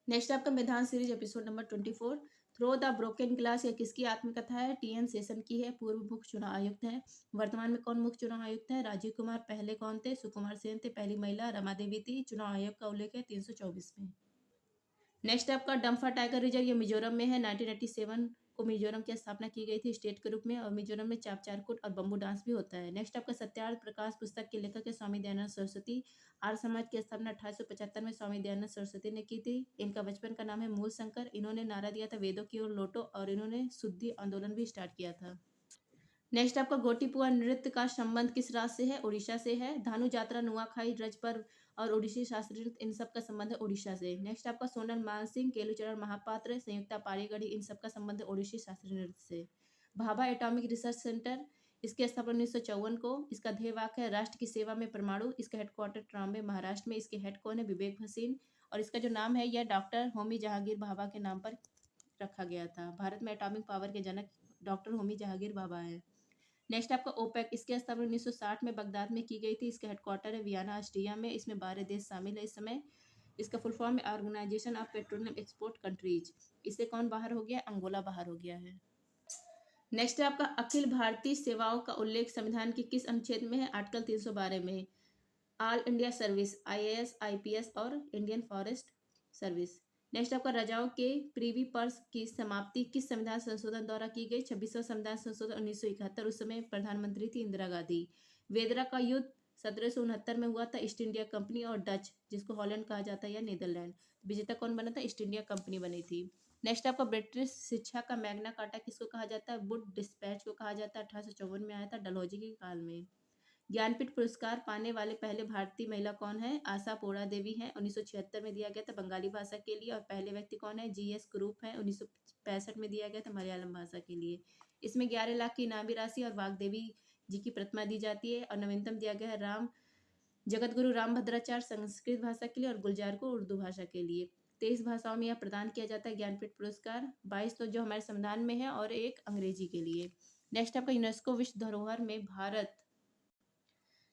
Next आपका मैदान series episode number 24 through the broken glass. ये किसकी आत्मकथा है? टीएन सेशन की है। पूर्व मुख्य चुनाव आयुक्त हैं। वर्तमान में कौन मुख्य चुनाव आयुक्त है? राजीव कुमार। पहले कौन थे? सुकुमार सेन थे। पहली महिला रमा देवी थी। चुनाव आयोग का उल्लेख है 324 में। नेक्स्ट आपका डम्फा टाइगर रिजर्व, ये मिजोरम में है। 1987 को मिजोरम की स्थापना की गई थी स्टेट के रूप में, और मिजोरम में चापचारकुट और बम्बू डांस भी होता है। नेक्स्ट आपका सत्यार्थ प्रकाश पुस्तक के लेखक है स्वामी दयानंद सरस्वती। आर्य समाज की स्थापना 1875 में स्वामी दयानंद सरस्वती ने की थी। इनका बचपन का नाम है मूल शंकर। इन्होंने नारा दिया था वेदों की ओर लौटो, और इन्होंने शुद्धि आंदोलन भी स्टार्ट किया था। नेक्स्ट आपका गोटीपुआ नृत्य का संबंध किस राज्य से है? उड़ीसा से है। धानु जात्रा, नुआखाई, रज पर्व और ओडिसी शास्त्रीय नृत्य, इन सब का संबंध है उड़ीसा से। नेक्स्ट आपका सोनल मानसिंह, केलुचरण महापात्र, संयुक्ता पारीगढ़ी, इन सब का संबंध है ओडिसी शास्त्रीय नृत्य से। भाभा एटॉमिक रिसर्च सेंटर, इसकी स्थापना 1954 को। इसका ध्येय वाक्य है राष्ट्र की सेवा में परमाणु। इसका हेडक्वार्टर ट्राम्बे महाराष्ट्र में। इसके हेड कौन है? विवेक भसीन। और इसका जो नाम है यह डॉक्टर होमी जहांगीर भाभा के नाम पर रखा गया था। भारत में एटॉमिक पावर के जनक डॉक्टर होमी जहांगीर भाभा है। नेक्स्ट आपका ओपेक, इसकी स्थापना 1960 में बगदाद में की गई थी। इसका हेडक्वार्टर है वियना ऑस्ट्रिया में। इसमें 12 देश शामिल है इस समय। इसका फुल फॉर्म है organisation of petroleum export countries. इससे कौन बाहर हो गया? अंगोला बाहर हो गया है। नेक्स्ट है आपका अखिल भारतीय सेवाओं का उल्लेख संविधान के किस अनुच्छेद में है? आर्टिकल 312 में। All India service, IAS, IPS और इंडियन फॉरेस्ट सर्विस। नेक्स्ट आपका रजाओं के प्रीवी पर्स की समाप्ति किस संविधान संशोधन द्वारा की गई? 26वां संविधान संशोधन 1971। उस समय प्रधानमंत्री थी इंदिरा गांधी। वेदरा का युद्ध 1769 में हुआ था। ईस्ट इंडिया कंपनी और डच, जिसको हॉलैंड कहा जाता है, या नीदरलैंड, विजेता कौन बना था? ईस्ट इंडिया कंपनी बनी थी। नेक्स्ट आपका ब्रिटिश शिक्षा का मैग्ना कार्टा किसको कहा जाता है? वुड डिस्पैच को कहा जाता है। 1854 में आया था डलहौजी के काल में। ज्ञानपीठ पुरस्कार पाने वाले पहले भारतीय महिला कौन है? आशा पोड़ा देवी हैं। 1976 में दिया गया था बंगाली भाषा के लिए। और पहले व्यक्ति कौन है? जीएस ग्रुप हैं। 1965 में दिया गया था मलयालम भाषा के लिए। इसमें 11 लाख की इनामी राशि और वाग्देवी जी की प्रतिमा दी जाती है। और नवीनतम दिया गया है राम जगत गुरु रामभद्राचार्य संस्कृत भाषा के लिए, और गुलजार को उर्दू भाषा के लिए। 23 भाषाओं में यह प्रदान किया जाता है ज्ञानपीठ पुरस्कार। 22 तो जो हमारे संविधान में है, और एक अंग्रेजी के लिए। नेक्स्ट आपका यूनेस्को विश्व धरोहर में भारत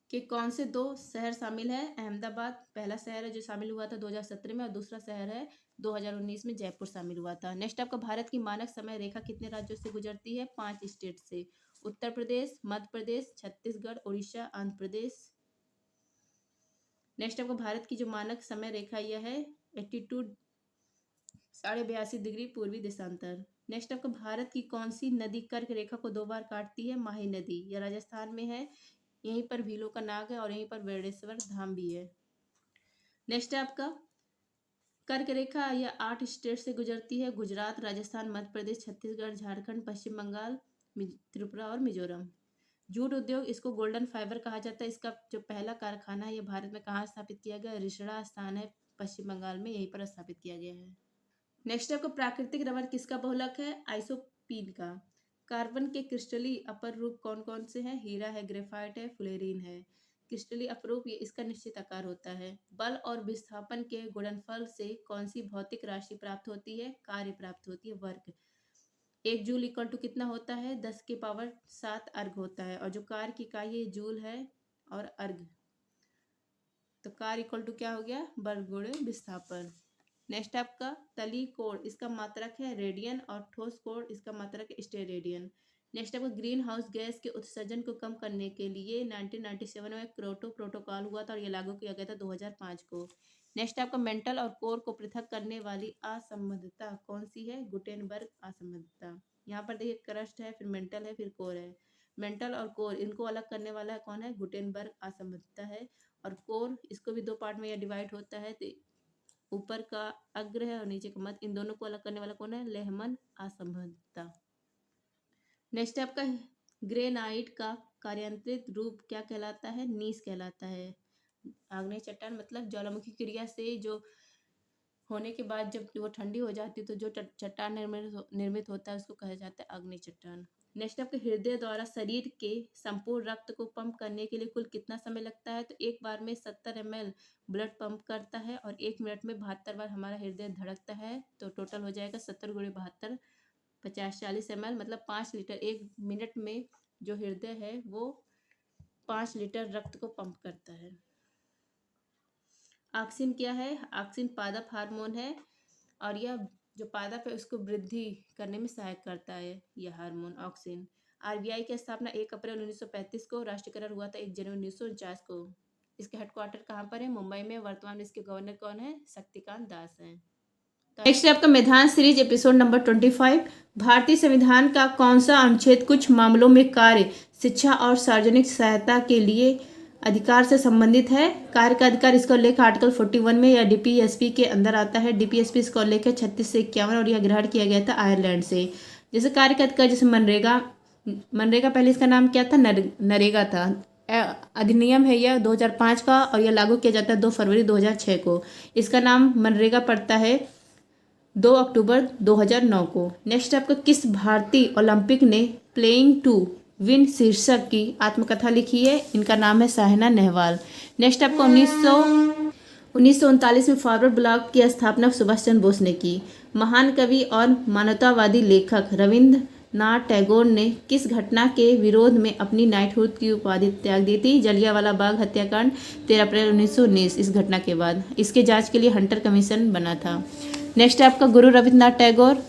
कि कौन से 2 शहर शामिल है? अहमदाबाद पहला शहर है जो शामिल हुआ था 2017 में, और दूसरा शहर है 2019 में जयपुर शामिल हुआ था। नेक्स्ट आपका भारत की मानक समय रेखा कितने राज्यों से गुजरती है? 5 स्टेट से। उत्तर प्रदेश, मध्य प्रदेश, छत्तीसगढ़, उड़ीसा, आंध्र प्रदेश। नेक्स्ट आपका भारत की जो मानक समय रेखा यह है 82 82.5 डिग्री पूर्वी देशांतर। नेक्स्ट आपका भारत की कौन सी नदी कर्क रेखा को 2 बार काटती है? माही नदी। यह राजस्थान में है। यहीं पर भीलों का नाग है, और यहीं पर वेणेश्वर धाम भी है। नेक्स्ट है आपका कर्क रेखा, यह 8 स्टेट से गुजरती है। गुजरात, राजस्थान, मध्य प्रदेश, छत्तीसगढ़, झारखंड, पश्चिम बंगाल, त्रिपुरा और मिजोरम। जूट उद्योग, इसको गोल्डन फाइबर कहा जाता है। इसका जो पहला कारखाना है यह भारत में कहाँ स्थापित किया गया? रिषड़ा स्थान है पश्चिम बंगाल में, यहीं पर स्थापित किया गया है। नेक्स्ट आपको प्राकृतिक रबर किसका बहुलक है? आइसोपीन का। कार्बन के क्रिस्टली अपर रूप कौन कौन से हैं? हीरा है, ग्रेफाइट है, फ्लोरीन है। क्रिस्टली अपरूप, ये इसका निश्चित आकार होता है। बल और विस्थापन के गुणनफल से कौन सी भौतिक राशि प्राप्त होती है? कार्य प्राप्त होती है, वर्क। 1 जूल इक्वल टू कितना होता है? 10⁻7 अर्घ होता है। और जो कार्य की इकाई है जूल है, और अर्घ, तो कार्य इक्वल टू क्या हो गया? बल गुणे विस्थापन। नेक्स्ट आपका तली कोण, इसका मात्रक है रेडियन, और ठोस कोण इसका मात्रक है स्टेरेडियन। नेक्स्ट आपका ग्रीन हाउस गैस के उत्सर्जन को कम करने के लिए 1997 में क्योटो प्रोटोकॉल हुआ था, और ये लागू किया गया था 2005 को। नेक्स्ट आपका मेंटल और कोर को पृथक करने वाली असंबद्धता कौन सी है? गुटेनबर्ग असंबद्धता। यहाँ पर देखिए क्रस्ट है, फिर मेंटल है, फिर कोर है। मेंटल और कोर इनको अलग करने वाला है कौन है? गुटेनबर्ग असंबद्धता है। और कोर, इसको भी 2 पार्ट में यह डिवाइड होता है, तो ऊपर का अग्र है और नीचे का मध्य, इन दोनों को अलग करने वाला कौन है? लेहमन असंबद्धता। नेक्स्ट आपका ग्रेनाइट का कार्यांतरित रूप क्या कहलाता है? नीस कहलाता है। आग्नेय चट्टान मतलब ज्वालामुखी क्रिया से जो होने के बाद जब वो ठंडी हो जाती है तो जो चट्टान निर्मित होता है उसको कहा जाता है आग्नेय चट्टान। नेक्स्ट आपके हृदय द्वारा शरीर के संपूर्ण रक्त को पंप करने के लिए कुल कितना समय लगता है? तो एक बार में 70 ml ब्लड पंप करता है, और 1 मिनट में 72 बार हमारा हृदय धड़कता है। तो टोटल हो जाएगा 70 × 72, 50-40 ml, मतलब 5 लीटर। 1 मिनट में जो हृदय है वो 5 लीटर रक्त को पंप करता है। ऑक्सिन क्या है? ऑक्सिन पादप हार्मोन है। और यह जो पादप है उसको वृद्धि करने में सहायक करता है यह हार्मोन ऑक्सिन। आरबीआई की स्थापना 1 अप्रैल 1935 को, राष्ट्रीयकरण हुआ था 1 जनवरी 1949 को। इसके हेडक्वार्टर कहाँ पर है? मुंबई में। वर्तमान में इसके गवर्नर कौन है? शक्तिकांत दास हैं। नेक्स्ट है आपका मैदान सीरीज एपिसोड नंबर 25। भारतीय संविधान का कौन सा अनुच्छेद कुछ मामलों में कार्य, शिक्षा और सार्वजनिक सहायता के लिए अधिकार से संबंधित है? कार्य का अधिकार इसका उल्लेख आर्टिकल 41 में या डीपीएसपी के अंदर आता है। डीपीएसपी इसका उल्लेख है 36 से 51 और यह ग्रहण किया गया था आयरलैंड से। जैसे कार्य का अधिकार, जैसे मनरेगा, मनरेगा पहले इसका नाम क्या था? नरेगा था। अधिनियम है यह 2005 का और यह लागू किया जाता है 2 फरवरी 2006 को। इसका नाम मनरेगा पड़ता है 2 अक्टूबर 2009 को। नेक्स्ट आपका किस भारतीय ओलंपिक ने प्लेइंग टू विन शीर्षक की आत्मकथा लिखी है? इनका नाम है साइना नेहवाल। नेक्स्ट आपका 1939 में फॉरवर्ड ब्लॉक की स्थापना सुभाष चंद्र बोस ने की। महान कवि और मानवतावादी लेखक रविंद्रनाथ टैगोर ने किस घटना के विरोध में अपनी नाइटहुड की उपाधि त्याग दी थी? जलियांवाला बाग हत्याकांड 13 अप्रैल 1919। इस घटना के बाद इसके जांच के लिए हंटर कमीशन बना था। नेक्स्ट आपका गुरु रविंद्रनाथ टैगोर,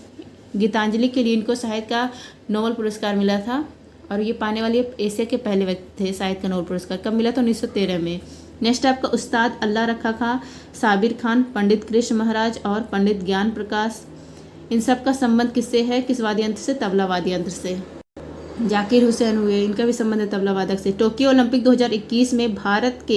गीतांजलि के लिए इनको साहित्य का नोबेल पुरस्कार मिला था और ये पाने वाले एशिया के पहले व्यक्ति थे। साहित्य का नोबेल पुरस्कार कब मिला था? 1913 में। नेक्स्ट आपका उस्ताद अल्लाह रखा खां, साबिर खान, पंडित कृष्ण महाराज और पंडित ज्ञान प्रकाश, इन सब का संबंध किससे है? किस वाद्य यंत्र से? तबला वाद्य यंत्र से। जाकिर हुसैन हुए, इनका भी संबंध है तबला वादक से। टोक्यो ओलंपिक 2021 में भारत के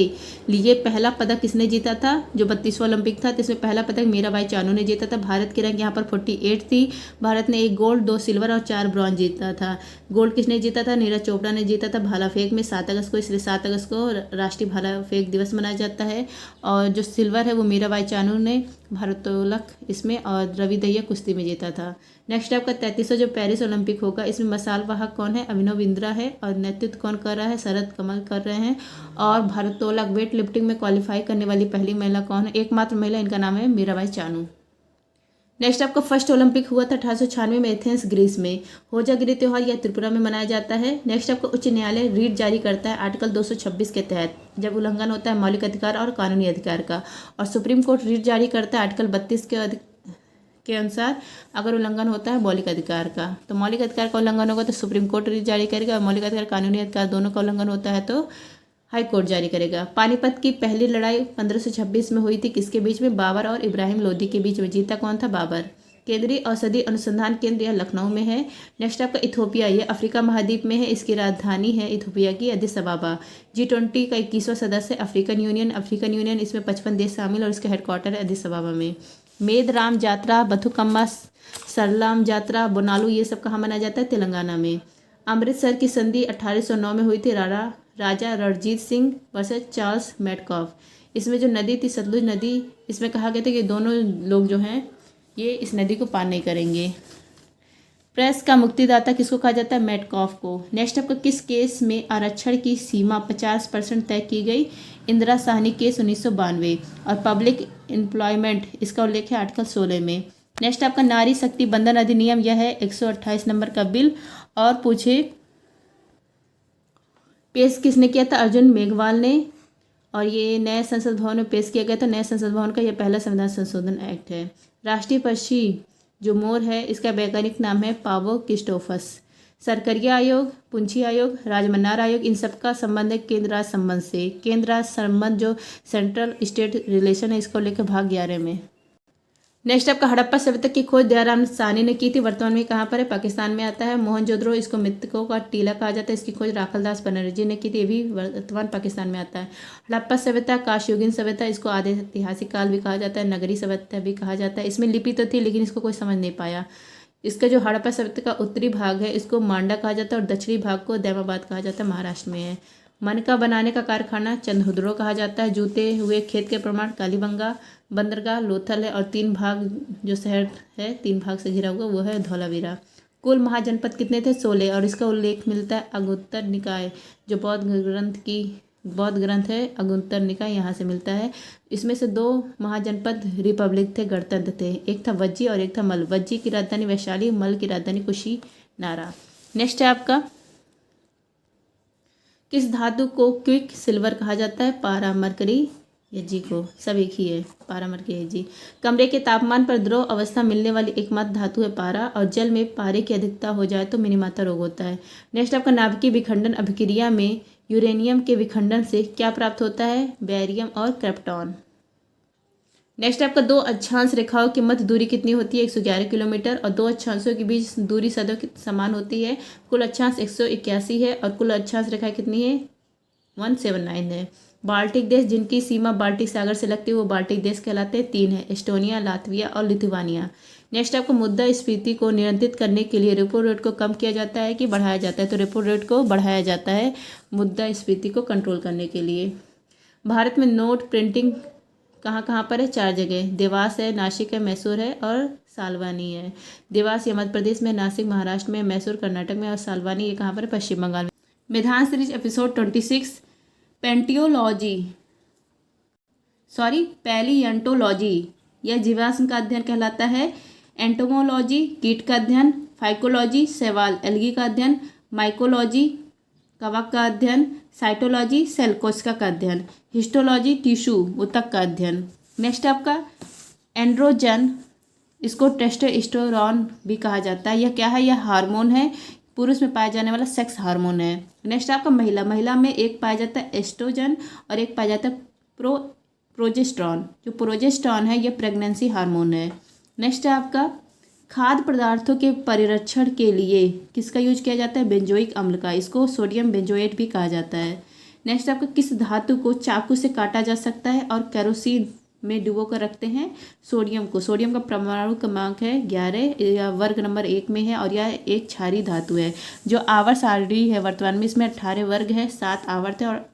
लिए पहला पदक किसने जीता था? जो 32वां ओलंपिक था, तो इसमें पहला पदक मीराबाई चानू ने जीता था। भारत की रैंक यहाँ पर 48 थी। भारत ने 1 गोल्ड, 2 सिल्वर और 4 ब्रॉन्ज जीता था। गोल्ड किसने जीता था? नीरज चोपड़ा ने जीता था भाला फेंक में 7 अगस्त को, इसलिए 7 अगस्त को राष्ट्रीय भाला फेंक दिवस मनाया जाता है। और जो सिल्वर है वो मीराबाई चानू ने भारोत्तोलक इसमें और रवि दहिया कुश्ती में जीता था। नेक्स्ट आपका 33वां जो पेरिस ओलंपिक होगा, इसमें मसाल वाहक कौन है? अभिनव बिंद्रा है और नेतृत्व कौन कर रहा है? शरद कमल कर रहे हैं। और भारोत्तोलक वेट लिफ्टिंग में क्वालिफाई करने वाली पहली महिला कौन है? एकमात्र महिला, इनका नाम है मीराबाई चानू। नेक्स्ट आपका फर्स्ट ओलंपिक हुआ था 1896 में एथेंस ग्रीस में। होजागिरी त्योहार यह त्रिपुरा में मनाया जाता है। नेक्स्ट आपका उच्च न्यायालय रीट जारी करता है आर्टिकल 226 के तहत, जब उल्लंघन होता है मौलिक अधिकार और कानूनी अधिकार का। और सुप्रीम कोर्ट रीट जारी करता है आर्टिकल 32 के अनुसार, अगर उल्लंघन होता है मौलिक अधिकार का। तो मौलिक अधिकार का उल्लंघन होगा तो सुप्रीम कोर्ट रीट जारी करेगा, और मौलिक अधिकार कानूनी अधिकार दोनों का उल्लंघन होता है तो हाई कोर्ट जारी करेगा। पानीपत की पहली लड़ाई 1526 में हुई थी, किसके बीच में? बाबर और इब्राहिम लोदी के बीच में। जीता कौन था? बाबर। केंद्रीय औषधि अनुसंधान केंद्र यह लखनऊ में है। नेक्स्ट आपका इथोपिया, यह अफ्रीका महाद्वीप में है। इसकी राजधानी है इथोपिया की अदिस अबाबा। G20 का 21वां सदस्य अफ्रीकन यूनियन। अफ्रीकन यूनियन इसमें 55 देश शामिल और इसका हेडक्वार्टर है अदिस अबाबा में। मेद राम यात्रा, बथुकम्मा सरलाम यात्रा, बोनालू, ये सब कहाँ मनाया जाता है? तेलंगाना में। अमृतसर की संधि 1809 में हुई थी राजा Ranjit Singh versus Charles Metcalfe. इसमें जो नदी थी सतलुज नदी, इसमें कहा गया था कि दोनों लोग जो हैं ये इस नदी को पार नहीं करेंगे। प्रेस का मुक्तिदाता किसको कहा जाता है? मेडकॉफ को। नेक्स्ट आपका किस केस में आरक्षण की सीमा 50% तय की गई? इंदिरा साहनी केस 1992। और पब्लिक एम्प्लॉयमेंट, इसका उल्लेख है आर्टिकल 16 में। नेक्स्ट आपका नारी शक्ति बंधन अधिनियम, यह है 128 नंबर का बिल। और पूछे पेश किसने किया था? अर्जुन मेघवाल ने। और ये नए संसद भवन में पेश किया गया था। नए संसद भवन का यह पहला संविधान संशोधन एक्ट है। राष्ट्रीय पक्षी जो मोर है, इसका वैज्ञानिक नाम है पावो क्रिस्टोफस। सरकरिया आयोग, पुंछी आयोग, राजमन्नार आयोग, इन सब का संबंध है केंद्र राज्य संबंध से। केंद्र राज्य संबंध जो सेंट्रल स्टेट रिलेशन है, इसको लेकर भाग 11 में। नेक्स्ट आपका हड़प्पा सभ्यता की खोज दयाराम साहनी ने की थी। वर्तमान में कहाँ पर है? पाकिस्तान में आता है। मोहनजोदड़ो, इसको मृतकों का टीला कहा जाता है, इसकी खोज राखल दास बनर्जी ने की थी। ये भी वर्तमान पाकिस्तान में आता है। हड़प्पा सभ्यता काशयुगीन सभ्यता, इसको आधे ऐतिहासिक काल भी कहा जाता है, नगरी सभ्यता भी कहा जाता है। इसमें लिपि तो थी लेकिन इसको कोई समझ नहीं पाया। इसका जो हड़प्पा सभ्यता का उत्तरी भाग है इसको मांडा कहा जाता है और दक्षिणी भाग को दैमाबाद कहा जाता है, महाराष्ट्र में है। मनका बनाने का कारखाना चंद्रहुदरो कहा जाता है। जूते हुए खेत के प्रमाण कालीबंगा, बंदरगाह लोथल है। और 3 भाग जो शहर है 3 भाग से घिरा हुआ वो है धौलावीरा। कुल महाजनपद कितने थे? 16। और इसका उल्लेख मिलता है अगुत्तर निकाय, जो बौद्ध ग्रंथ है अगुत्तर निकाय, यहाँ से मिलता है। इसमें से 2 महाजनपद रिपब्लिक थे, गणतंत्र थे। एक था वज्जी और एक था मल। वज्जी की राजधानी वैशाली, मल की राजधानी कुशीनारा। नेक्स्ट है आपका किस धातु को क्विक सिल्वर कहा जाता है? पारा, मरकरी, ये जी को सब एक ही है, पारा मर के जी। कमरे के तापमान पर द्रव अवस्था मिलने वाली एकमात्र धातु है पारा, और जल में पारे की अधिकता हो जाए तो मिनीमाता रोग होता है। नेक्स्ट आपका नाभिकीय विखंडन अभिक्रिया में यूरेनियम के विखंडन से क्या प्राप्त होता है? बेरियम और क्रिप्टॉन। नेक्स्ट आपका दो अक्षांश रेखाओं की मध्य दूरी कितनी होती है? 111 किलोमीटर, और दो अक्षांशों के बीच दूरी सदैव समान होती है। कुल अक्षांश 181 है और कुल अक्षांश रेखा कितनी है? 179 है। बाल्टिक देश जिनकी सीमा बाल्टिक सागर से लगती है वो बाल्टिक देश कहलाते हैं। 3 है, एस्टोनिया, लातविया और लिथुआनिया। नेक्स्ट आपको मुद्रास्फीति को नियंत्रित करने के लिए रेपो रेट को कम किया जाता है कि बढ़ाया जाता है? तो रेपो रेट को बढ़ाया जाता है मुद्रास्फीति को कंट्रोल करने के लिए। भारत में नोट प्रिंटिंग कहाँ कहाँ पर है? 4 जगह, देवास है, नासिक है, मैसूर है और सालवानी है। देवास ये मध्य प्रदेश में, नासिक महाराष्ट्र में, मैसूर कर्नाटक में और सालवानी ये कहाँ पर है? पश्चिम बंगाल में। मेधान सीरीज एपिसोड 26 पैलियंटोलॉजी यह जीवाश्म का अध्ययन कहलाता है। एंटोमोलॉजी कीट का अध्ययन, फाइकोलॉजी शैवाल एल्गी का अध्ययन, माइकोलॉजी कवक का अध्ययन, साइटोलॉजी सेल कोशिका का अध्ययन, हिस्टोलॉजी टिश्यू ऊतक का अध्ययन। नेक्स्ट आपका एंड्रोजन, इसको टेस्टोस्टेरोन भी कहा जाता है। यह क्या है? यह हार्मोन है, पुरुष में पाया जाने वाला सेक्स हार्मोन है। नेक्स्ट आपका महिला में एक पाया जाता है एस्ट्रोजन और एक पाया जाता है प्रोजेस्टेरॉन। जो प्रोजेस्टेरॉन है यह प्रेगनेंसी हार्मोन है। नेक्स्ट है आपका खाद्य पदार्थों के परिरक्षण के लिए किसका यूज किया जाता है? बेंजोइक अम्ल का, इसको सोडियम बेंजोएट भी कहा जाता है। नेक्स्ट आपका किस धातु को चाकू से काटा जा सकता है और केरोसिन में डुबो कर रखते हैं? सोडियम को। सोडियम का परमाणु क्रमांक है 11 या वर्ग नंबर 1 में है और यह एक क्षारीय धातु है। जो आवर्त सारणी है वर्तमान में इसमें 18 वर्ग है, 7 आवर्त है और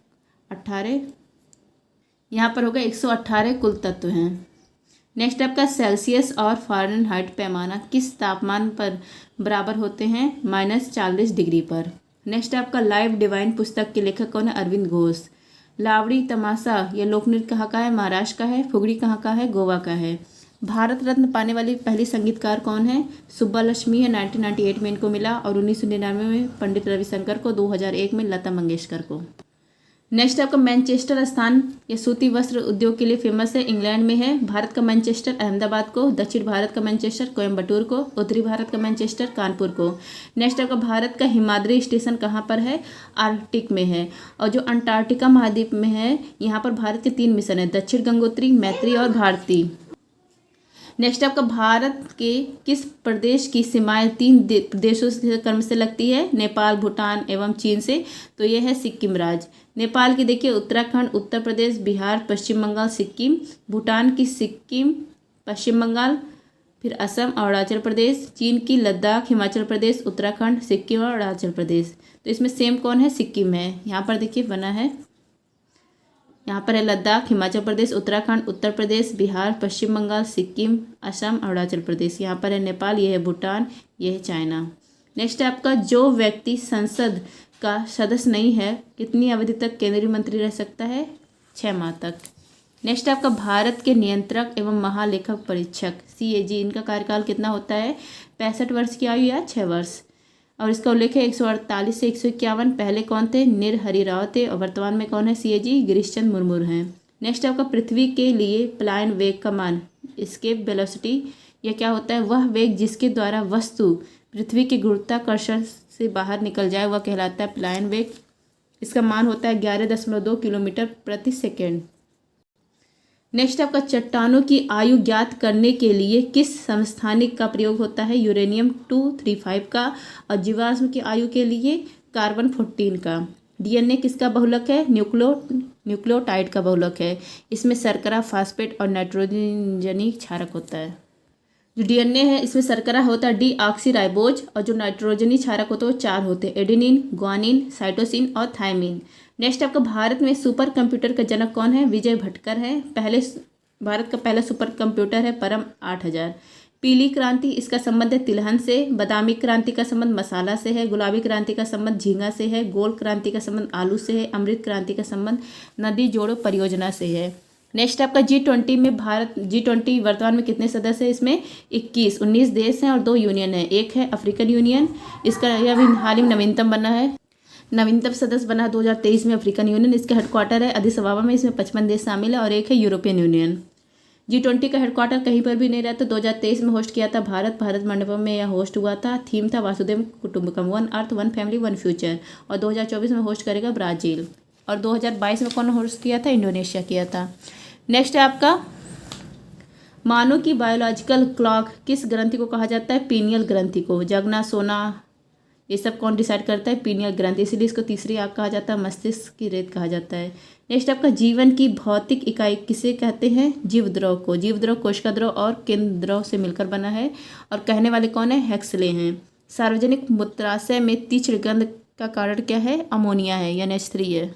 18 यहाँ पर होगा 118 कुल तत्व हैं। नेक्स्ट आपका सेल्सियस और फ़ारेनहाइट पैमाना किस तापमान पर बराबर होते हैं? -40 डिग्री पर। नेक्स्ट आपका लाइव डिवाइन पुस्तक के लेखक कौन है? अरविंद घोष। लावड़ी तमाशा यह लोक नृत्य कहाँ का है? महाराष्ट्र का है। फुगड़ी कहाँ का है? गोवा का है। भारत रत्न पाने वाली पहली संगीतकार कौन है? सुब्बालक्ष्मी है, 1998 में इनको मिला, और 1999 में पंडित रविशंकर को, 2001 में लता मंगेशकर को। नेक्स्ट आपका मैनचेस्टर स्थान यह सूती वस्त्र उद्योग के लिए फेमस है, इंग्लैंड में है। भारत का मैनचेस्टर अहमदाबाद को, दक्षिण भारत का मैनचेस्टर कोयम्बटूर को, उत्तरी भारत का मैनचेस्टर कानपुर को। नेक्स्ट आपका भारत का हिमाद्री स्टेशन कहाँ पर है? आर्कटिक में है। और जो अंटार्कटिका महाद्वीप में है यहाँ पर भारत के 3 मिशन है, दक्षिण गंगोत्री, मैत्री और भारती। नेक्स्ट आपका भारत के किस प्रदेश की सीमाएं 3 प्रदेशों से क्रम से लगती है? नेपाल, भूटान एवं चीन से। तो यह है सिक्किम राज्य। नेपाल की देखिए उत्तराखंड, उत्तर प्रदेश, बिहार, पश्चिम बंगाल, सिक्किम। भूटान की सिक्किम, पश्चिम बंगाल, फिर असम और अरुणाचल प्रदेश। चीन की लद्दाख, हिमाचल प्रदेश, उत्तराखंड, सिक्किम और अरुणाचल प्रदेश। तो इसमें सेम कौन है? सिक्किम है। यहाँ पर देखिए बना है, यहाँ पर है लद्दाख, हिमाचल प्रदेश, उत्तराखंड, उत्तर प्रदेश, बिहार, पश्चिम बंगाल, सिक्किम, असम, अरुणाचल प्रदेश। यहाँ पर है नेपाल, ये है भूटान, ये है चाइना। नेक्स्ट है आपका जो व्यक्ति संसद का सदस्य नहीं है कितनी अवधि तक केंद्रीय मंत्री रह सकता है? 6 माह तक। नेक्स्ट आपका भारत के नियंत्रक एवं महालेखक परीक्षक CAG इनका कार्यकाल कितना होता है? 65 वर्ष की आयु या 6 वर्ष। और इसका उल्लेख है 148 से 151। पहले कौन थे? निरहरि राव थे, और वर्तमान में कौन है? CAG गिरीश चंद्र मुर्मू हैं। नेक्स्ट आपका पृथ्वी के लिए पलायन वेग का मान, एस्केप वेलोसिटी, यह क्या होता है? वह वेग जिसके द्वारा वस्तु पृथ्वी के गुरुत्वाकर्षण से बाहर निकल जाए वह कहलाता है पलायन वेग। इसका मान होता है 11.2 किलोमीटर प्रति सेकेंड। नेक्स्ट आपका चट्टानों की आयु ज्ञात करने के लिए किस समस्थानिक का प्रयोग होता है? यूरेनियम 235 का। और जीवाश्म की आयु के लिए कार्बन 14 का। DNA किसका बहुलक है? न्यूक्लियोटाइड का बहुलक है। इसमें शर्करा, फास्फेट और नाइट्रोजनी क्षारक होता है। जो DNA है इसमें शर्करा होता है डीऑक्सीराइबोज, और जो नाइट्रोजनी क्षारक होता है वो 4 होते हैं, एडेनिन, ग्वानिन, साइटोसिन और थायमिन। नेक्स्ट आपका भारत में सुपर कंप्यूटर का जनक कौन है? विजय भटकर है। भारत का पहला सुपर कंप्यूटर है परम 8000। पीली क्रांति इसका संबंध है तिलहन से। बादामी क्रांति का संबंध मसाला से है। गुलाबी क्रांति का संबंध झींगा से है। गोल्ड क्रांति का संबंध आलू से है। अमृत क्रांति का संबंध नदी जोड़ो परियोजना से है। नेक्स्ट आपका G20 में G20 वर्तमान में कितने सदस्य हैं? इसमें 19 देश हैं और 2 यूनियन है। एक है अफ्रीकन यूनियन, इसका यह भी हाल ही में नवीनतम बना है। नवीनतम सदस्य बना 2023 में अफ्रीकन यूनियन। इसका हेडक्वार्टर है अदिस अबाबा में। इसमें 55 देश शामिल है और एक है यूरोपियन यूनियन। G20 का हेडक्वार्टर कहीं पर भी नहीं रहता। 2023 में होस्ट किया था भारत मंडपम में यह होस्ट हुआ था। थीम था वासुदेव कुटुंबकम, one earth one family one future. और 2024 में होस्ट करेगा ब्राज़ील। और 2022 में कौन होस्ट किया था? इंडोनेशिया किया था। नेक्स्ट है आपका मानव की बायोलॉजिकल क्लॉक किस ग्रंथि को कहा जाता है? पीनियल ग्रंथि को। जगना, सोना, ये सब कौन डिसाइड करता है? पीनियल ग्रंथि। इसीलिए इसको तीसरी आँख कहा जाता है। मस्तिष्क की रेत कहा जाता है। नेक्स्ट आपका जीवन की भौतिक इकाई किसे कहते हैं? जीव द्रव को। जीव द्रव कोशिका द्रव और केंद्र द्रव से मिलकर बना है। और कहने वाले कौन है? हेक्सले हैं। सार्वजनिक मूत्राशय में तीक्ष्ण गंध का कारण क्या है? अमोनिया है, या NH3 है।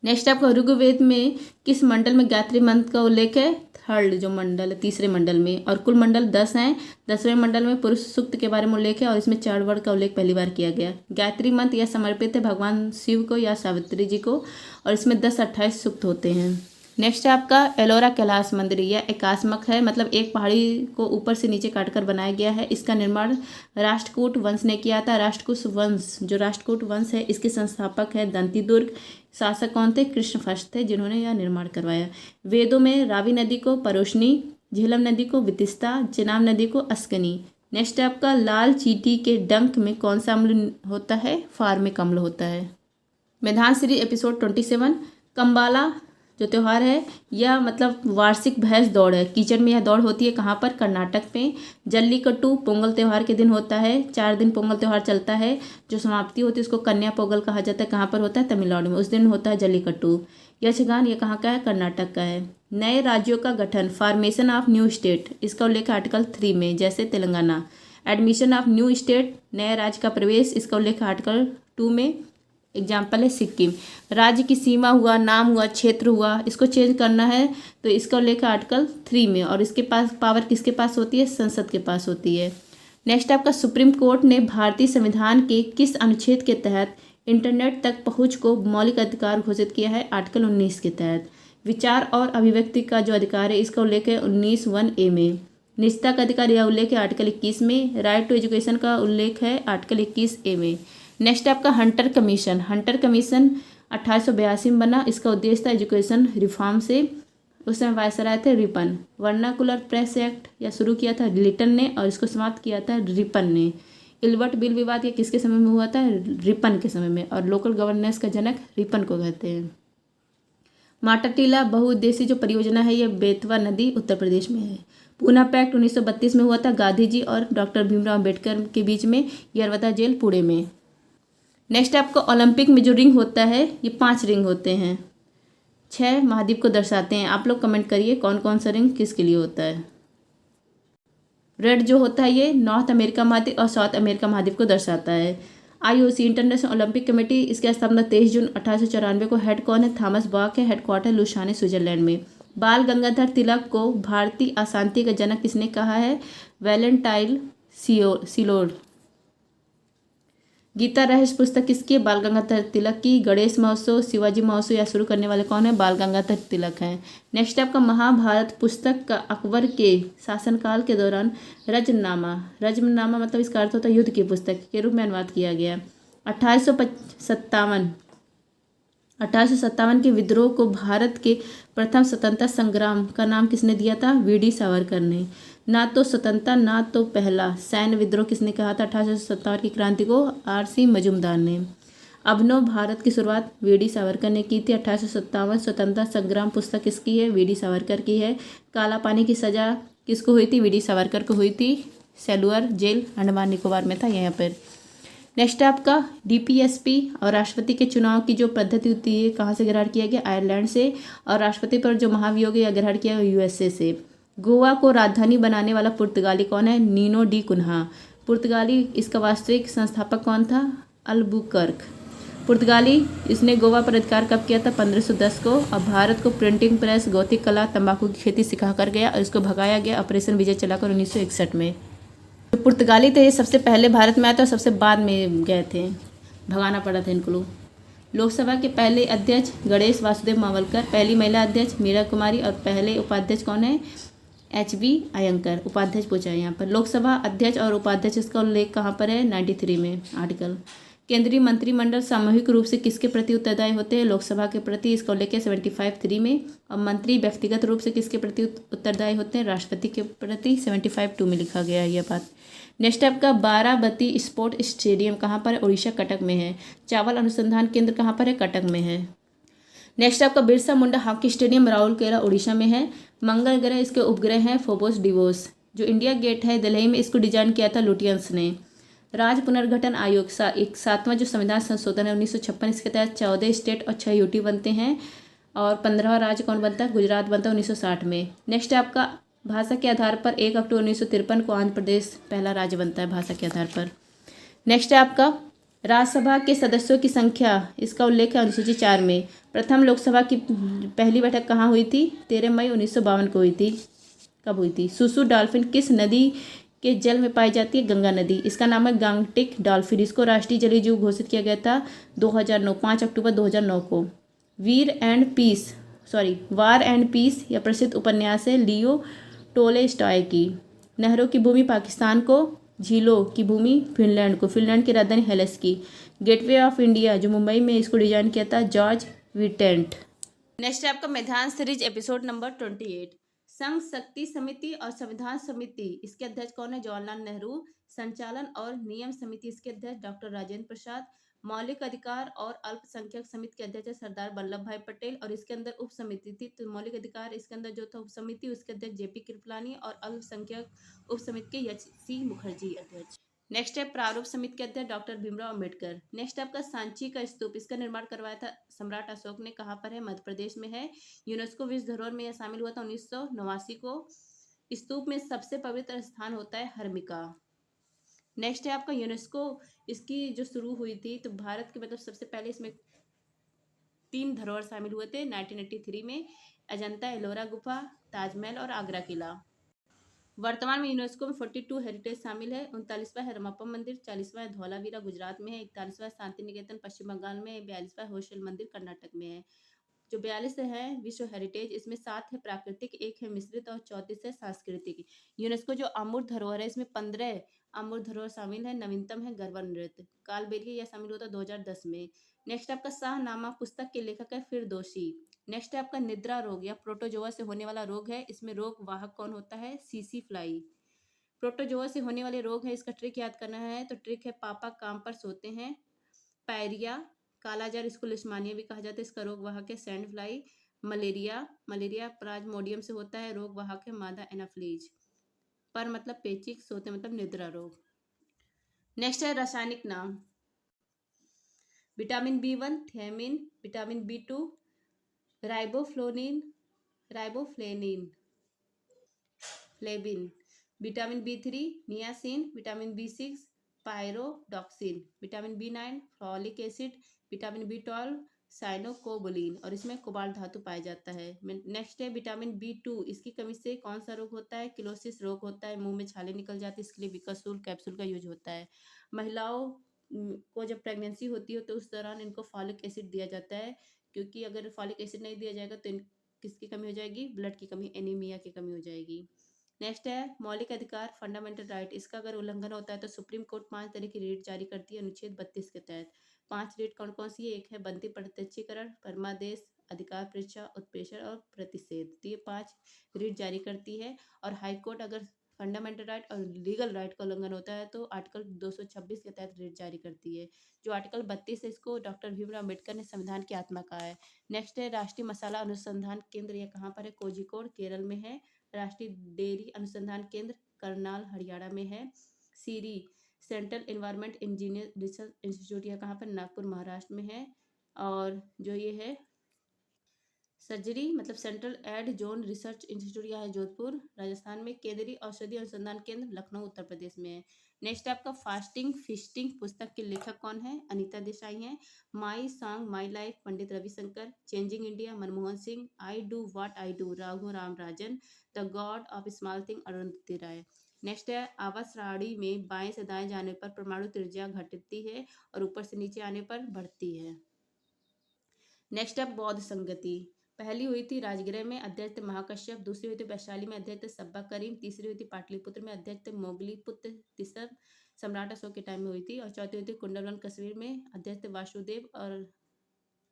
नेक्स्ट आपका ऋग्वेद में किस मंडल में गायत्री मंत्र का उल्लेख है? थर्ड जो मंडल है, तीसरे मंडल में। और कुल मंडल 10 हैं। 10वें मंडल में पुरुष सूक्त के बारे में उल्लेख है और इसमें 4 वर्ड का उल्लेख पहली बार किया गया। गायत्री मंत्र यह समर्पित है भगवान शिव को या सावित्री जी को और इसमें 10-28 सूक्त होते हैं। नेक्स्ट है आपका एलोरा कैलाश मंदिर। यह एकात्मक है, मतलब एक पहाड़ी को ऊपर से नीचे काटकर बनाया गया है। इसका निर्माण राष्ट्रकूट वंश ने किया था। राष्ट्रकूट वंश, जो राष्ट्रकूट वंश है, इसके संस्थापक है दंती दुर्ग। शासक कौन थे? कृष्णफस्ट थे, जिन्होंने यह निर्माण करवाया। वेदों में रावी नदी को परोशनी, झेलम नदी को वितिस्ता, चेनाब नदी को अस्कनी। नेक्स्ट है आपका लाल चींटी के डंक में कौन सा अम्ल होता है? फार्मिक अम्ल होता है। मैदान सीरीज एपिसोड 27। कम्बाला जो त्यौहार है यह मतलब वार्षिक भैंस दौड़ है। कीचड़ में यह दौड़ होती है कहाँ पर? कर्नाटक में। जल्लीकट्टू पोंगल त्यौहार के दिन होता है। 4 दिन पोंगल त्यौहार चलता है। जो समाप्ति होती है उसको कन्या पोंगल कहा जाता है। कहाँ पर होता है? तमिलनाडु में। उस दिन होता है जल्लीकट्टू। यक्षगान ये कहाँ का है? कर्नाटक का है। नए राज्यों का गठन, फॉर्मेशन ऑफ न्यू स्टेट, इसका उल्लेख आर्टिकल 3 में, जैसे Telangana. Admission of new state, नए राज्य का प्रवेश, इसका उल्लेख आर्टिकल 2 में। एग्जाम्पल है सिक्किम। राज्य की सीमा हुआ, नाम हुआ, क्षेत्र हुआ, इसको चेंज करना है तो इसका उल्लेख आर्टिकल 3 में। और इसके पास पावर किसके पास होती है? संसद के पास होती है। नेक्स्ट आपका सुप्रीम कोर्ट ने भारतीय संविधान के किस अनुच्छेद के तहत इंटरनेट तक पहुंच को मौलिक अधिकार घोषित किया है? आर्टिकल 19 के तहत। विचार और अभिव्यक्ति का जो अधिकार है इसका उल्लेख है 19(1)(a) में। निजता का अधिकार यह उल्लेख है आर्टिकल 21 में। राइट टू एजुकेशन का उल्लेख है आर्टिकल 21(a) में। नेक्स्ट आपका हंटर कमीशन। हंटर कमीशन 1882 में बना। इसका उद्देश्य था एजुकेशन रिफॉर्म से। उस समय वायसराय थे रिपन। वर्नाकुलर प्रेस एक्ट या शुरू किया था लिटन ने और इसको समाप्त किया था रिपन ने। इल्बर्ट बिल विवाद ये किसके समय में हुआ था? रिपन के समय में। और लोकल गवर्नेंस का जनक रिपन को कहते हैं। माटाटीला बहुउद्देशीय जो परियोजना है ये बेतवा नदी उत्तर प्रदेश में है। पूना पैक्ट 1932 में हुआ था गांधी जी और डॉक्टर भीमराव अम्बेडकर के बीच में। यरवदा जेल पुणे में। नेक्स्ट आपको ओलंपिक में जो रिंग होता है ये 5 रिंग होते हैं। 6 महाद्वीप को दर्शाते हैं। आप लोग कमेंट करिए कौन कौन सा रिंग किसके लिए होता है। रेड जो होता है ये नॉर्थ अमेरिका महाद्वीप और साउथ अमेरिका महाद्वीप को दर्शाता है। IOC इंटरनेशनल ओलंपिक कमेटी, इसकी स्थापना 23 जून 1894 को। हेड कौन है? थॉमस बॉक है। हेडक्वार्टर लुसाने स्विट्जरलैंड में। बाल गंगाधर तिलक को भारतीय अशांति का जनक किसने कहा है? वैलेंटाइन सिलोड। गीता रहस्य पुस्तक किसकी है? बाल गंगाधर तिलक की। गणेश महोत्सव, शिवाजी महोत्सव या शुरू करने वाले कौन है? बाल गंगाधर तिलक हैं। नेक्स्ट आपका महाभारत पुस्तक का अकबर के शासनकाल के दौरान रजमनामा मतलब इसका अर्थ होता है युद्ध की पुस्तक के रूप में अनुवाद किया गया। 1857 के विद्रोह को भारत के प्रथम स्वतंत्रता संग्राम का नाम किसने दिया था? VD सावरकर ने। ना तो स्वतंत्रता ना तो पहला सैन्य विद्रोह किसने कहा था? 1857 की क्रांति को RC मजूमदार ने। अभिनव भारत की शुरुआत VD सावरकर ने की थी। 1857 स्वतंत्रता संग्राम पुस्तक किसकी है? VD सावरकर की है। काला पानी की सजा किसको हुई थी? VD सावरकर को हुई थी। सेलुअर जेल अंडमान निकोबार में था यहाँ पर। नेक्स्ट आपका DPSP और राष्ट्रपति के चुनाव की जो पद्धति होती है कहाँ से ग्रहण किया गया? आयरलैंड से। और राष्ट्रपति पर जो महाभियोग या ग्रहण किया गया USA से। गोवा को राजधानी बनाने वाला पुर्तगाली कौन है? Nino da Cunha. पुर्तगाली इसका वास्तविक संस्थापक कौन था? अल्बुकर्क। पुर्तगाली इसने गोवा पर अधिकार कब किया था? 1510 को। और भारत को प्रिंटिंग प्रेस, गौतिक कला, तंबाकू की खेती सिखा कर गया और इसको भगाया गया ऑपरेशन विजय चलाकर 1961 में। जो पुर्तगाली थे ये सबसे पहले भारत में आए थे और सबसे बाद में गए थे। भगाना पड़ा था इनको लोग। लोकसभा के पहले अध्यक्ष गणेश वासुदेव मावलकर। पहली महिला अध्यक्ष मीरा कुमारी। और पहले उपाध्यक्ष कौन है? HB अयंकर। उपाध्यक्ष पूछा है यहाँ पर। लोकसभा अध्यक्ष और उपाध्यक्ष इसका उल्लेख कहाँ पर है? 93 में आर्टिकल। केंद्रीय मंत्रिमंडल सामूहिक रूप से किसके प्रति उत्तरदायी होते हैं? लोकसभा के प्रति। इसको लेके 75(3) में। और मंत्री व्यक्तिगत रूप से किसके प्रति उत्तरदायी होते हैं? राष्ट्रपति के प्रति। 75(2) में लिखा गया है यह बात। नेक्स्ट है आपका बाराबती स्पोर्ट स्टेडियम कहाँ पर है? उड़ीसा कटक में है। चावल अनुसंधान केंद्र कहाँ पर है? कटक में है। नेक्स्ट आपका बिरसा मुंडा हॉकी स्टेडियम राउरकेला उड़ीसा में है। मंगल ग्रह इसके उपग्रह हैं फोबोस डिवोस। जो इंडिया गेट है दिल्ली में, इसको डिजाइन किया था लुटियंस ने। राज्य पुनर्गठन आयोग एक 7वां जो संविधान संशोधन है 1956, इसके तहत 14 स्टेट और 6 यूटी बनते हैं। और 15वां राज्य कौन बनता है? गुजरात बनता है 1960 में। नेक्स्ट है आपका भाषा के आधार पर 1 अक्टूबर 1953 को आंध्र प्रदेश पहला राज्य बनता है भाषा के आधार पर। नेक्स्ट है आपका राज्यसभा के सदस्यों की संख्या, इसका उल्लेख है अनुसूची 4 में। प्रथम लोकसभा की पहली बैठक कहाँ हुई थी? 13 मई 1952 को हुई थी। कब हुई थी? सुसु डॉल्फिन किस नदी के जल में पाई जाती है? गंगा नदी। इसका नाम है गांगटिक डॉल्फिन। इसको राष्ट्रीय जलीय जीव घोषित किया गया था 5 अक्टूबर 2009 को। वार एंड पीस यह प्रसिद्ध उपन्यास है लियो टोलेस्टॉय की। नहरों की भूमि पाकिस्तान को, झीलों की भूमि फिनलैंड को। फिनलैंड की राजधानी हेलेसिंकी। गेटवे ऑफ इंडिया जो मुंबई में, इसको डिजाइन किया था जॉर्ज विटेंट। नेक्स्ट है आपका मैदान सीरीज एपिसोड नंबर 28। संघ शक्ति समिति और संविधान समिति, इसके अध्यक्ष कौन है? जवाहरलाल नेहरू। संचालन और नियम समिति, इसके अध्यक्ष डॉक्टर राजेंद्र प्रसाद। मौलिक अधिकार और अल्पसंख्यक समिति के अध्यक्ष है सरदार वल्लभ भाई पटेल। और इसके अंदर उप समिति थी, तो मौलिक अधिकार इसके अंदर जो था उप समिति, उसके अध्यक्ष जेपी कृपलानी। और अल्पसंख्यक उप समिति के एच.सी. मुखर्जी अध्यक्ष। नेक्स्ट है प्रारूप समिति के अध्यक्ष डॉक्टर भीमराव अम्बेडकर। नेक्स्ट आपका सांची का स्तूप, इसका निर्माण करवाया था सम्राट अशोक ने। कहाँ पर है? मध्य प्रदेश में है। यूनेस्को विश्व धरोहर में यह शामिल हुआ था 1989 को। स्तूप में सबसे पवित्र स्थान होता है हर्मिका। नेक्स्ट है आपका यूनेस्को, इसकी जो शुरू हुई थी तो भारत के मतलब सबसे पहले इसमें 3 धरोहर शामिल हुए थे 1983 में। अजंता एलोरा गुफा, ताजमहल और आगरा किला। वर्तमान में यूनेस्को में 42 हेरिटेज शामिल है। 39वां है रमाप्पा मंदिर, 40वां है धौलावीरा गुजरात में है, 41वां शांति निकेतन पश्चिम बंगाल में है, 42वां होशल मंदिर कर्नाटक में है। जो 42 है विश्व हेरिटेज, इसमें 7 है प्राकृतिक, 1 है मिश्रित और 34 है सांस्कृतिक। यूनेस्को जो अमूर्त धरोहर है, इसमें 15 अमूर्त धरोहर शामिल है। नवीनतम है गरबा नृत्य। कालबेलिया यह शामिल होता 2010 में। नेक्स्ट आपका शाहनामा पुस्तक के लेखक है फिरदौसी। नेक्स्ट है आपका निद्रा रोग या प्रोटोजोआ से होने वाला रोग है। इसमें रोग वाहक कौन होता है? CC fly. प्रोटोजोआ से होने वाले रोग है, इसका ट्रिक याद करना है तो ट्रिक है पापा काम पर सोते हैं। पायरिया, कालाजार, इसको लिस्मानिया भी कहा जाता है, इसका रोग वाहक है सैंड फ्लाई। मलेरिया प्लाज्मोडियम से होता है, रोग वाहक है मादा एनाफ्लीज। पर मतलब पेचिक, सोते मतलब निद्रा रोग। नेक्स्ट है रासायनिक नाम। Vitamin B1 thiamine, vitamin B2 riboflavin, vitamin B3 niacin, vitamin B6 pyridoxine, vitamin B9 folic acid, vitamin B12 साइनोकोबुलिन। और इसमें कोबाल्ट धातु पाया जाता है। नेक्स्ट है विटामिन B2, इसकी कमी से कौन सा रोग होता है? किलोसिस रोग होता है, मुंह में छाले निकल जाती है, इसके लिए विकासुल कैप्सूल का यूज होता है। महिलाओं को जब प्रेगनेंसी होती है तो उस दौरान इनको फॉलिक एसिड दिया जाता है, क्योंकि अगर फॉलिक एसिड नहीं दिया जाएगा तो किसकी कमी हो जाएगी? ब्लड की कमी, एनीमिया की कमी हो जाएगी। नेक्स्ट है मौलिक अधिकार फंडामेंटल राइट, इसका अगर उल्लंघन होता है तो सुप्रीम कोर्ट 5 तरह की रीट जारी करती है अनुच्छेद 32 के तहत। 5 रीट कौन कौन सी है? एक है बंदी प्रत्यक्षीकरण, परमादेश, अधिकार परीक्षा, उत्प्रेषण और प्रतिषेध। तो ये 5 रीट जारी करती है। और हाईकोर्ट अगर फंडामेंटल राइट और लीगल राइट का उल्लंघन होता है तो आर्टिकल 226 के तहत रीट जारी करती है। जो आर्टिकल 32 है इसको डॉक्टर भीमराव अम्बेडकर ने संविधान की आत्मा कहा है। नेक्स्ट है राष्ट्रीय मसाला अनुसंधान केंद्र, यह कहाँ पर है? कोझिकोड केरल में है। राष्ट्रीय डेयरी अनुसंधान केंद्र करनाल हरियाणा में है। CEERI central environment engineer research institute, यह कहाँ पर? नागपुर महाराष्ट्र में है। और जो ये है सर्जरी मतलब central arid zone research institute, यह है जोधपुर राजस्थान में। केंद्रीय औषधि अनुसंधान केंद्र लखनऊ उत्तर प्रदेश में है। नेक्स्ट आपका फास्टिंग फिस्टिंग पुस्तक के लेखक कौन है? अनीता देसाई हैं। My song my life Pandit Ravishankar. Changing India Manmohan Singh. I do what I do Raghu Ram Rajan. The god of small thing Arundhati Roy. Next है आवास सारणी में बाएं से दाएं जाने पर परमाणु त्रिज्या घटती है और ऊपर से नीचे आने पर बढ़ती है। नेक्स्ट है बौद्ध संगति। पहली हुई थी राजगृह में, अध्यक्ष थे महाकश्यप। दूसरी हुई थी वैशाली में, अध्यक्ष थे सब्बा करीम। तीसरी हुई थी पाटलिपुत्र में, अध्यक्ष थे मोगली पुत्र तिसर। सम्राट अशोक के टाइम में हुई थी। और चौथी हुई थी कुंडलवन कश्मीर में, अध्यक्ष थे वासुदेव, और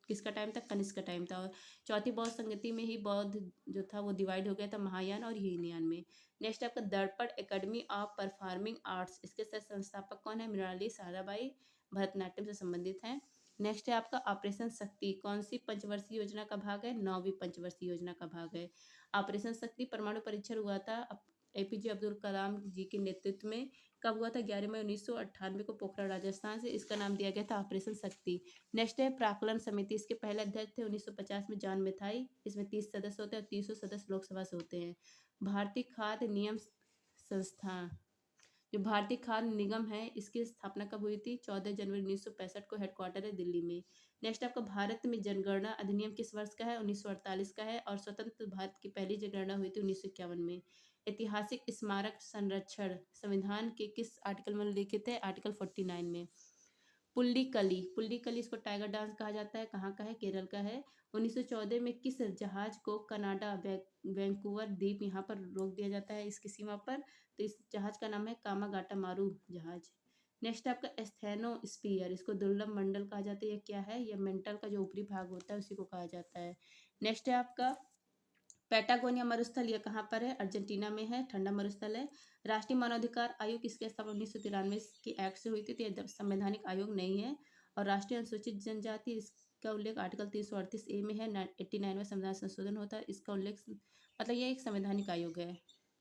किसका टाइम था, कनिष्क का टाइम था। और चौथी बौद्ध संगति में ही बौद्ध जो था वो डिवाइड हो गया था महायान और हीनयान में। नेक्स्ट आपका दर्पण एकेडमी ऑफ परफॉर्मिंग आर्ट्स, इसके संस्थापक कौन है, मृणाली साराभाई, भरतनाट्यम से संबंधित हैं। नेक्स्ट है आपका ऑपरेशन शक्ति, कौन सी पंचवर्षीय योजना का भाग है, 9वीं पंचवर्षीय योजना का भाग है। ऑपरेशन शक्ति परमाणु परीक्षण हुआ था एपीजे अब्दुल कलाम जी के नेतृत्व में। कब हुआ था, 11 मई 1998 को पोखरण राजस्थान से। इसका नाम दिया गया था ऑपरेशन शक्ति। नेक्स्ट है प्राक्कलन समिति, इसके पहले अध्यक्ष थे 1950 में जॉन मेथाई। इसमें 30 सदस्य होते हैं और 300 सदस्य लोकसभा से होते हैं। भारतीय खाद्य नियम संस्थान, जो भारतीय खाद्य निगम है, इसकी स्थापना कब हुई थी, 14 जनवरी 1965 को। हेडक्वार्टर है दिल्ली में। नेक्स्ट आपका भारत में जनगणना अधिनियम किस वर्ष का है, 1948 का है। और स्वतंत्र भारत की पहली जनगणना हुई थी 1951 में। ऐतिहासिक स्मारक संरक्षण संविधान के किस आर्टिकल में लिखित है, आर्टिकल 49 में। पुल्लिकली, पुल्लिकली इसको टाइगर डांस कहा जाता है, कहाँ का है, केरल का है। 1914 में किस जहाज को कनाडा वैंकूवर द्वीप यहाँ पर रोक दिया जाता है इसकी सीमा पर, तो इस जहाज का नाम है कामागाटा मारू जहाज। नेक्स्ट आपका एस्थेनोस्फीयर, इसको दुर्लभ मंडल कहा जाता है। ये क्या है, ये मेंटल का जो ऊपरी भाग होता है उसी को कहा जाता है। नेक्स्ट है आपका पैटागोनिया मरुस्थल, यह कहाँ पर है, अर्जेंटीना में है, ठंडा मरुस्थल है। राष्ट्रीय मानवाधिकार आयोग किसके स्थापना 1993 की एक्ट से हुई थी, तो यह संवैधानिक आयोग नहीं है। और राष्ट्रीय अनुसूचित जनजाति, इसका उल्लेख आर्टिकल 338A में है। 89 में संविधान संशोधन होता है, इसका उल्लेख मतलब यह एक संवैधानिक आयोग है,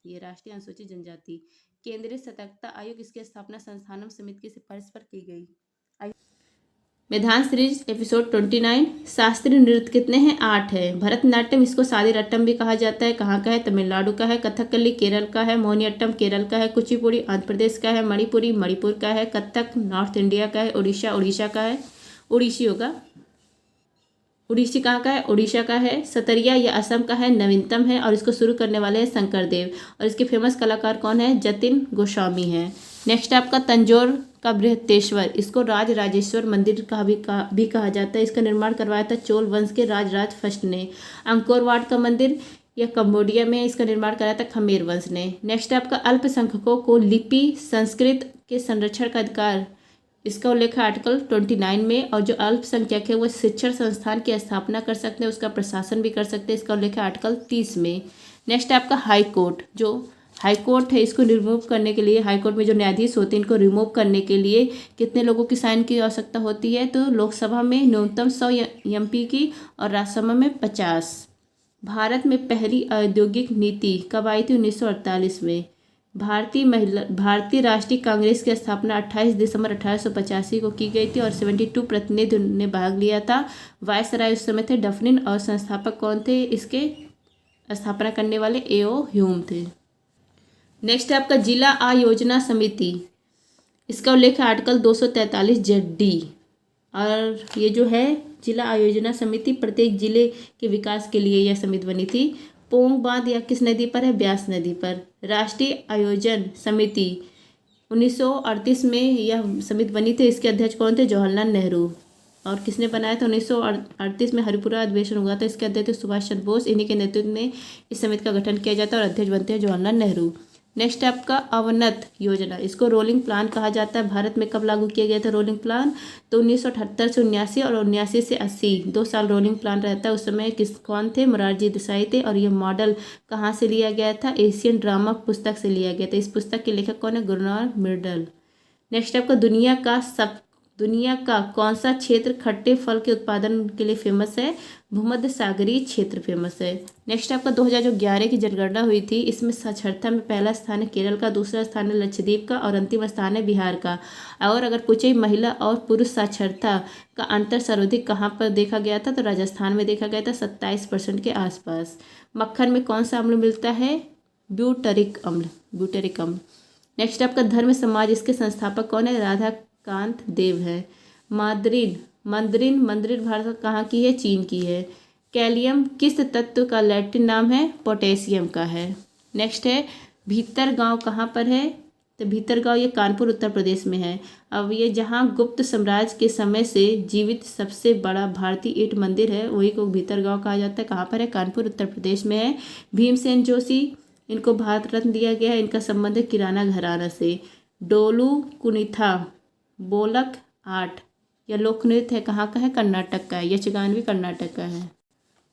ये राष्ट्रीय अनुसूचित जनजाति। केंद्रीय सतर्कता आयोग, इसकी स्थापना संस्थानम समिति की सिफारिश पर की गई। मैदान सीरीज एपिसोड 29। शास्त्रीय नृत्य कितने हैं, 8 है। भरतनाट्यम, इसको सादीरट्टम भी कहा जाता है, कहाँ का है, तमिलनाडु का है। कथकली केरल का है। मोहिनीअट्टम केरल का है। कुचिपुड़ी आंध्र प्रदेश का है। मणिपुरी मणिपुर का है। कथक नॉर्थ इंडिया का है। उड़ीसा उड़ीसा का है, उड़ीसी होगा, उड़ीसी कहाँ का है, उड़ीसा का है। सतरिया ये असम का है, नवीनतम है और इसको शुरू करने वाले हैं शंकरदेव। और इसके फेमस कलाकार कौन है, जतिन गोस्वामी है। नेक्स्ट आपका तंजौर का बृहत्तेश्वर, इसको राज राजेश्वर मंदिर का भी कहा जाता है। इसका निर्माण करवाया था चोल वंश के राजराज फर्स्ट ने। अंकोर वाट का मंदिर यह कंबोडिया में, इसका निर्माण कराया था खमेर वंश ने। नेक्स्ट आपका अल्पसंख्यकों को लिपि संस्कृत के संरक्षण का अधिकार, इसका उल्लेख है आर्टिकल 29 में। और जो अल्पसंख्यक है वो शिक्षण संस्थान की स्थापना कर सकते हैं, उसका प्रशासन भी कर सकते हैं, इसका उल्लेख है आर्टिकल 30 में। नेक्स्ट आपका हाई कोर्ट, जो हाई कोर्ट है इसको रिमूव करने के लिए, हाई कोर्ट में जो न्यायाधीश होते हैं इनको रिमूव करने के लिए कितने लोगों की साइन की आवश्यकता होती है, तो लोकसभा में न्यूनतम 100 MP की और राज्यसभा में 50। भारत में पहली औद्योगिक नीति कब आई थी, 1948 में। भारतीय राष्ट्रीय कांग्रेस की स्थापना 28 दिसंबर 1885 को की गई थी और 72 प्रतिनिधि ने भाग लिया था। वायसराय उस समय थे डफरिन और संस्थापक कौन थे, इसके स्थापना करने वाले A.O. ह्यूम थे। नेक्स्ट है आपका जिला आयोजना समिति, इसका उल्लेख है आर्टिकल 243 और ये जो है जिला आयोजना समिति प्रत्येक जिले के विकास के लिए यह समिति बनी थी। पोंग बांध या किस नदी पर है, ब्यास नदी पर। राष्ट्रीय आयोजन समिति 1938 में यह समिति बनी थी, इसके अध्यक्ष कौन थे, जवाहरलाल नेहरू। और किसने बनाया था, 1938 में हरिपुरा अधिवेशन हुआ था, इसके अध्यक्ष सुभाष चंद्र बोस। इन्हीं के नेतृत्व में इस समिति का गठन किया जाता है और अध्यक्ष बनते हैं जवाहरलाल नेहरू। नेक्स्ट आपका अवनत योजना, इसको रोलिंग प्लान कहा जाता है। भारत में कब लागू किया गया था रोलिंग प्लान, तो 1978 से 79 और 79 से 80 2 साल रोलिंग प्लान रहता है। उस समय कौन थे, मोरारजी देसाई थे। और ये मॉडल कहाँ से लिया गया था, एशियन ड्रामा पुस्तक से लिया गया था। इस पुस्तक के लेखक कौन है, गुरनार मिर्डल। नेक्स्ट आपका दुनिया का कौन सा क्षेत्र खट्टे फल के उत्पादन के लिए फेमस है, भूमध्य सागरीय क्षेत्र फेमस है। नेक्स्ट आपका 2011 की जनगणना हुई थी, इसमें साक्षरता में पहला स्थान है केरल का, दूसरा स्थान है लक्षद्वीप का और अंतिम स्थान है बिहार का। और अगर पूछे महिला और पुरुष साक्षरता का अंतर सर्वाधिक कहाँ पर देखा गया था, तो राजस्थान में देखा गया था 27% के आसपास। मक्खन में कौन सा अम्ल मिलता है, ब्यूटरिक अम्ल। नेक्स्ट आपका धर्म समाज, इसके संस्थापक कौन है, राधा कांत देव है। मंद्रिन भारत कहाँ की है, चीन की है। कैलियम किस तत्व का लैटिन नाम है, पोटेशियम का है। नेक्स्ट है भीतरगांव कहाँ पर है, तो भीतरगांव ये कानपुर उत्तर प्रदेश में है। अब ये जहाँ गुप्त साम्राज्य के समय से जीवित सबसे बड़ा भारतीय ईंट मंदिर है, वही को भीतरगांव कहा जाता है। कहाँ पर है, कानपुर उत्तर प्रदेश में है। भीमसेन जोशी, इनको भारत रत्न दिया गया है, इनका संबंध है किराना घराना से। डोलू कुनिथा बोलक आर्ट, यह लोक नृत्य है, कहाँ का है? कर्नाटक का है। यक्षगान भी कर्नाटक का है।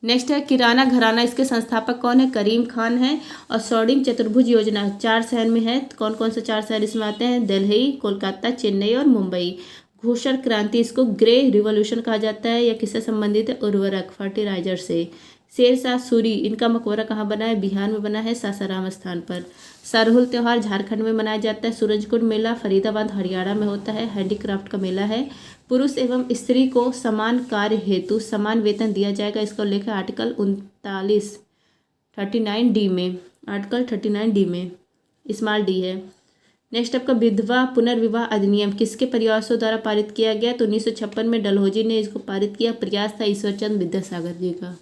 नेक्स्ट है किराना घराना, इसके संस्थापक कौन है? करीम खान है। और स्वर्णिम चतुर्भुज योजना 4 शहर में है, कौन कौन से 4 शहर इसमें आते हैं? दिल्ली, कोलकाता, चेन्नई और मुंबई। घूसर क्रांति, इसको ग्रे रिवॉल्यूशन कहा जाता है। यह किससे संबंधित है? उर्वरक, फर्टिलाइजर से। शेरशाह सूरी, इनका मकबरा कहाँ बना है? बिहार में बना है, सासाराम स्थान पर। सरहुल त्यौहार झारखंड में मनाया जाता है। सूरजकुंड मेला फरीदाबाद हरियाणा में होता है, हैंडीक्राफ्ट का मेला है। पुरुष एवं स्त्री को समान कार्य हेतु समान वेतन दिया जाएगा, इसका उल्लेख है आर्टिकल 39D में। आर्टिकल 39D में स्मॉल डी है। नेक्स्ट आपका विधवा पुनर्विवाह अधिनियम किसके प्रयासों द्वारा पारित किया गया? तो 1956 में डलहौजी ने इसको पारित किया, प्रयास था ईश्वरचंद विद्यासागर जी का।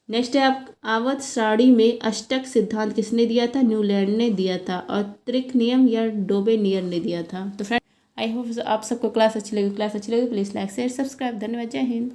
नेक्स्ट है आप आवत साड़ी में अष्टक सिद्धांत किसने दिया था? न्यूलैंड ने दिया था। और त्रिक नियम या डोबेनियर ने दिया था। तो फ्रेंड आई होप आप सबको क्लास अच्छी लगी। Please like share subscribe. धन्यवाद। जय हिंद।